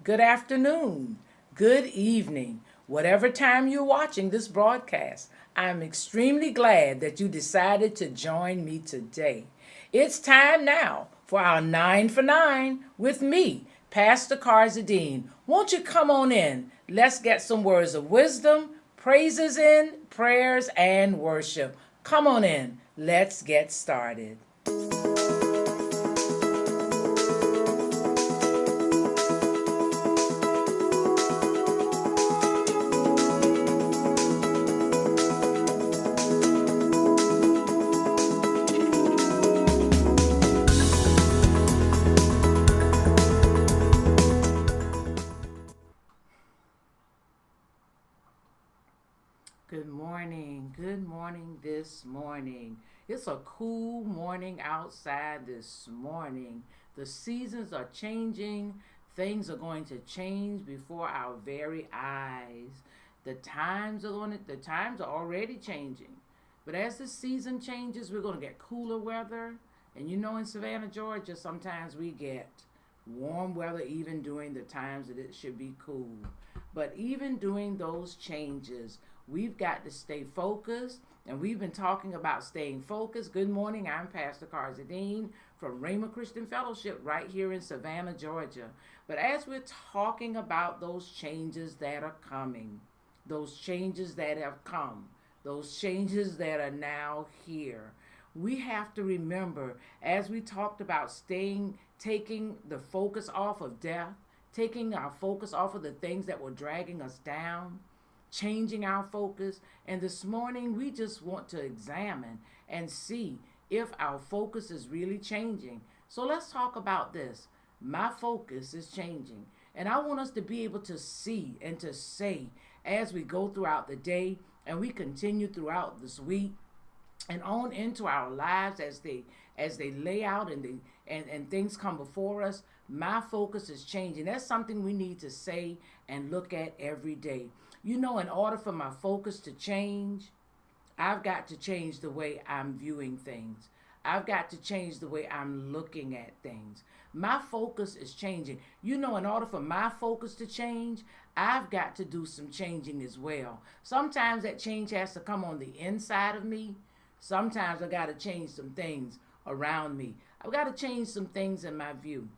good afternoon, good evening, whatever time you're watching this broadcast. I'm extremely glad that you decided to join me today. It's time now for our 9 for 9 with me, Pastor Carzadean. Won't you come on in? Let's get some words of wisdom, praises in, prayers, and worship. Come on in. Let's get started. Good morning. Good morning this morning. It's a cool morning outside this morning. The seasons are changing. Things are going to change before our very eyes. The times are already changing. But as the season changes, we're going to get cooler weather. And in Savannah, Georgia, sometimes we get warm weather even during the times that it should be cool. But even during those changes, we've got to stay focused, and we've been talking about staying focused. Good morning, I'm Pastor Carzadean from Rhema Christian Fellowship right here in Savannah, Georgia. But as we're talking about those changes that are coming, those changes that have come, those changes that are now here, we have to remember, as we talked about taking the focus off of death, taking our focus off of the things that were dragging us down, changing our focus. And this morning, we just want to examine and see if our focus is really changing. So let's talk about this. My focus is changing. And I want us to be able to see and to say as we go throughout the day and we continue throughout this week and on into our lives as they lay out and things come before us. My focus is changing. That's something we need to say and look at every day. In order for my focus to change, I've got to change the way I'm viewing things. I've got to change the way I'm looking at things. My focus is changing. In order for my focus to change, I've got to do some changing as well. Sometimes that change has to come on the inside of me. Sometimes I got to change some things around me. I've got to change some things in my view.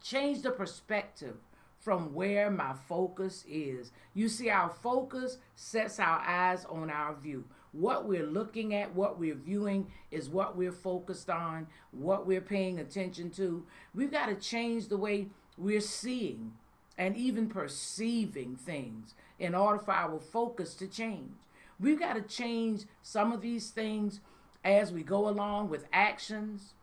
Change the perspective from where my focus is. You see, our focus sets our eyes on our view. What we're looking at, what we're viewing is what we're focused on, what we're paying attention to. We've got to change the way we're seeing and even perceiving things in order for our focus to change. We've got to change some of these things as we go along with actions.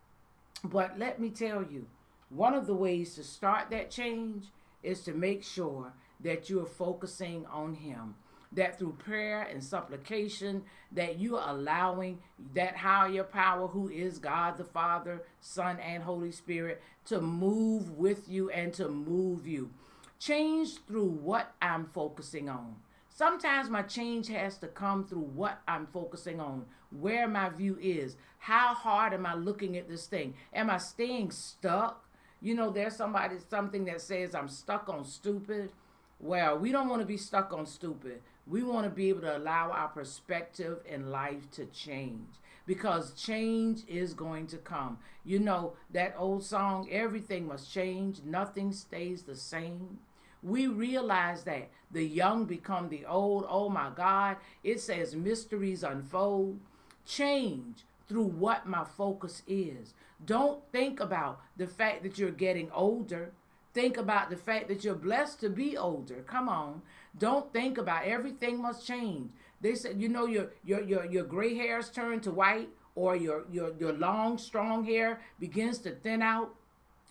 But let me tell you, one of the ways to start that change is to make sure that you are focusing on Him. That through prayer and supplication, that you are allowing that higher power, who is God the Father, Son, and Holy Spirit, to move with you and to move you. Change through what I'm focusing on. Sometimes my change has to come through what I'm focusing on, where my view is. How hard am I looking at this thing? Am I staying stuck? There's something that says I'm stuck on stupid. Well, we don't want to be stuck on stupid. We want to be able to allow our perspective in life to change, because change is going to come. That old song, everything must change, nothing stays the same. We realize that the young become the old. Oh my God. It says mysteries unfold. Change through what my focus is. Don't think about the fact that you're getting older. Think about the fact that you're blessed to be older. Come on. Don't think about everything must change. They said, your gray hairs turn to white, or your long, strong hair begins to thin out.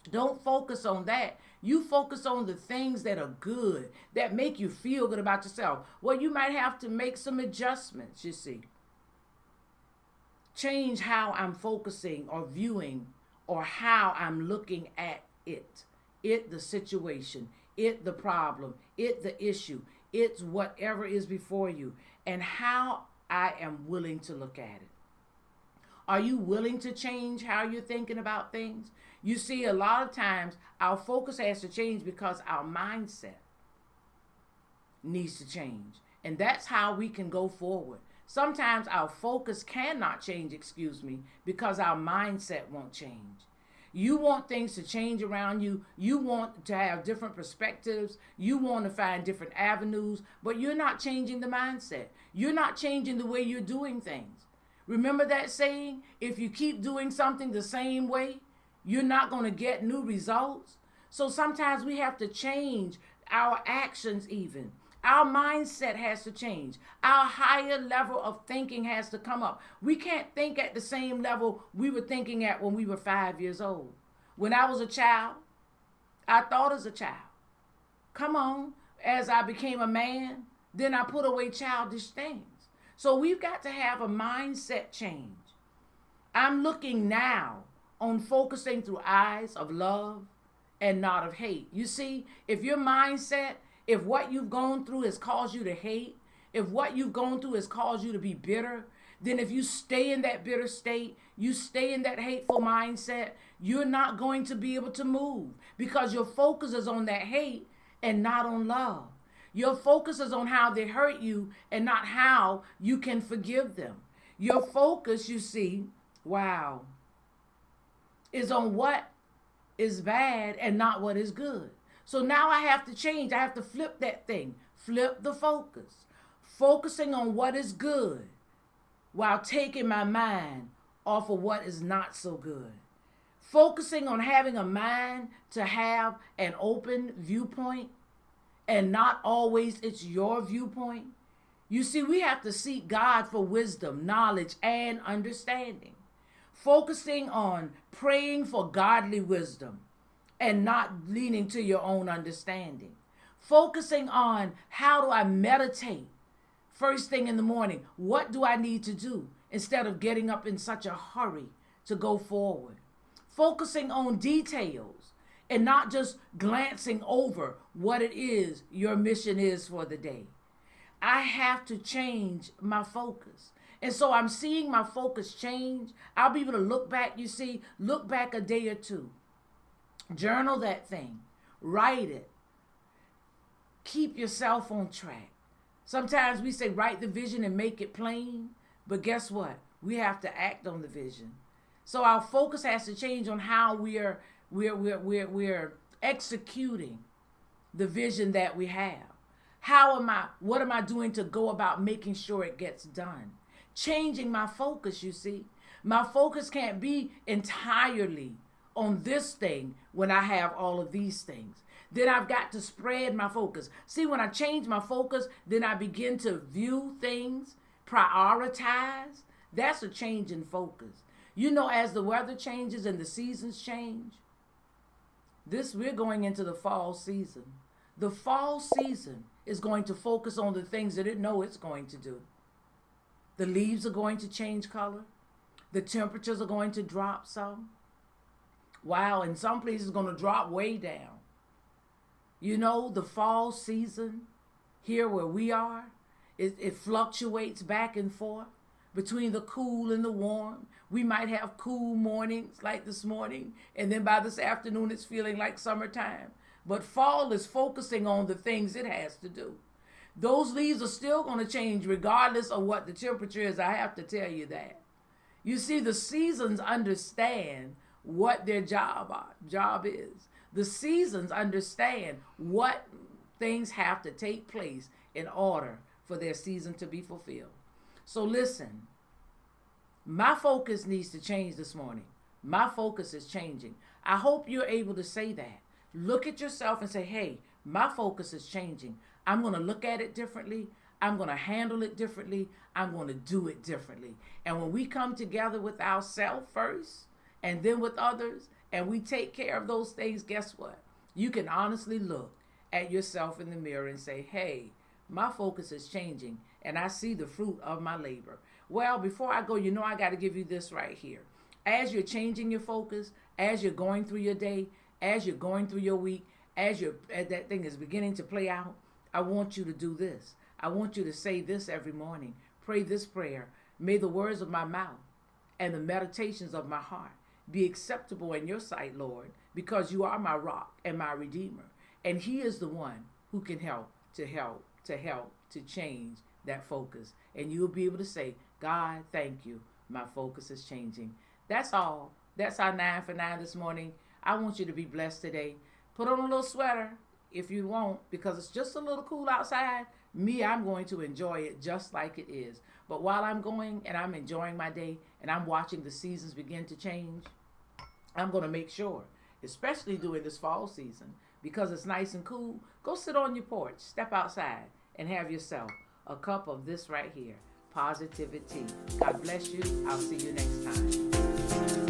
Don't focus on that. You focus on the things that are good, that make you feel good about yourself. Well, you might have to make some adjustments, you see. Change how I'm focusing or viewing, or how I'm looking at it. The situation, the problem, the issue. It's whatever is before you, and how I am willing to look at it. Are you willing to change how you're thinking about things? You see, a lot of times our focus has to change because our mindset needs to change. And that's how we can go forward. Sometimes our focus cannot change, because our mindset won't change. You want things to change around you. You want to have different perspectives. You want to find different avenues, but you're not changing the mindset. You're not changing the way you're doing things. Remember that saying? If you keep doing something the same way, you're not going to get new results. So sometimes we have to change our actions even. Our mindset has to change. Our higher level of thinking has to come up. We can't think at the same level we were thinking at when we were 5 years old. When I was a child, I thought as a child. Come on. As I became a man, then I put away childish things. So we've got to have a mindset change. I'm looking now on focusing through eyes of love and not of hate. You see, if your mindset, if what you've gone through has caused you to hate, if what you've gone through has caused you to be bitter, then if you stay in that bitter state, you stay in that hateful mindset, you're not going to be able to move because your focus is on that hate and not on love. Your focus is on how they hurt you and not how you can forgive them. Your focus, you see, is on what is bad and not what is good. So now I have to change. I have to flip that thing. Flip the focus. Focusing on what is good while taking my mind off of what is not so good. Focusing on having a mind to have an open viewpoint and not always it's your viewpoint. You see, we have to seek God for wisdom, knowledge, and understanding. Focusing on praying for godly wisdom and not leaning to your own understanding. Focusing on how do I meditate first thing in the morning? What do I need to do instead of getting up in such a hurry to go forward? Focusing on details and not just glancing over what it is your mission is for the day. I have to change my focus. And so I'm seeing my focus change. I'll be able to look back, look back a day or two. Journal that thing. Write it. Keep yourself on track. Sometimes we say write the vision and make it plain. But guess what? We have to act on the vision. So our focus has to change on how we're executing the vision that we have. What am I doing to go about making sure it gets done? Changing my focus, you see. My focus can't be entirely on this thing when I have all of these things. Then I've got to spread my focus. See, when I change my focus, then I begin to view things, prioritize. That's a change in focus. You know, as the weather changes and the seasons change, we're going into the fall season. The fall season is going to focus on the things that it knows it's going to do. The leaves are going to change color. The temperatures are going to drop some. Wow, in some places it's going to drop way down. You know, the fall season here where we are, it fluctuates back and forth between the cool and the warm. We might have cool mornings like this morning, and then by this afternoon it's feeling like summertime. But fall is focusing on the things it has to do. Those leaves are still going to change regardless of what the temperature is. I have to tell you that. You see, the seasons understand what their job is. The seasons understand what things have to take place in order for their season to be fulfilled. So listen, my focus needs to change this morning. My focus is changing. I hope you're able to say that. Look at yourself and say, hey, my focus is changing. I'm going to look at it differently. I'm going to handle it differently. I'm going to do it differently. And when we come together with ourselves first and then with others and we take care of those things, guess what? You can honestly look at yourself in the mirror and say, hey, my focus is changing and I see the fruit of my labor. Well, before I go, I got to give you this right here. As you're changing your focus, as you're going through your day, as you're going through your week, as that thing is beginning to play out, I want you to do this. I want you to say this every morning. Pray this prayer. May the words of my mouth and the meditations of my heart be acceptable in your sight, Lord, because you are my rock and my redeemer. And he is the one who can help to change that focus. And you'll be able to say, God, thank you. My focus is changing. That's all. That's our 9 for 9 this morning. I want you to be blessed today. Put on a little sweater if you want, because it's just a little cool outside. Me, I'm going to enjoy it just like it is. But while I'm going and I'm enjoying my day and I'm watching the seasons begin to change, I'm going to make sure, especially during this fall season, because it's nice and cool, go sit on your porch, step outside, and have yourself a cup of this right here, positivity. God bless you. I'll see you next time.